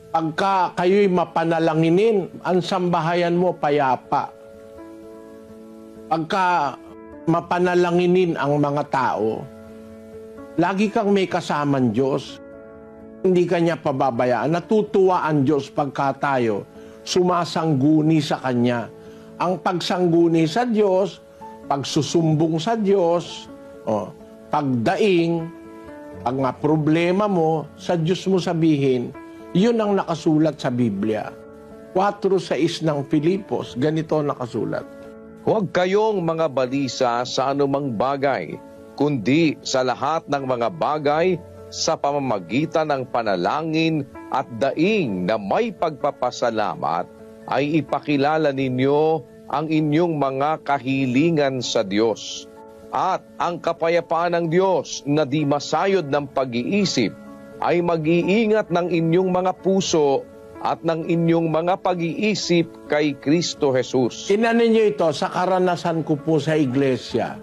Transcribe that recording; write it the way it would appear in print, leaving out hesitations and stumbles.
Pagka kayo'y mapanalanginin, ang sambahayan mo payapa. Pagka mapanalanginin ang mga tao, lagi kang may kasamang Diyos. Hindi ka niya pababayaan. Natutuwa ang Diyos pagka tayo sumasangguni sa Kanya. Ang pagsangguni sa Diyos, pagsusumbong sa Diyos, pagdaing, pag nga problema mo, sa Diyos mo sabihin, yun ang nakasulat sa Biblia. 4:6 ng Filipos, ganito nakasulat. Huwag kayong mga balisa sa anumang bagay, kundi sa lahat ng mga bagay sa pamamagitan ng panalangin at daing na may pagpapasalamat ay ipakilala ninyo ang inyong mga kahilingan sa Diyos. At ang kapayapaan ng Diyos na di masayod ng pag-iisip ay mag-iingat ng inyong mga puso at ng inyong mga pag-iisip kay Kristo Jesus. Tingnan ninyo ito sa karanasan ko po sa iglesia.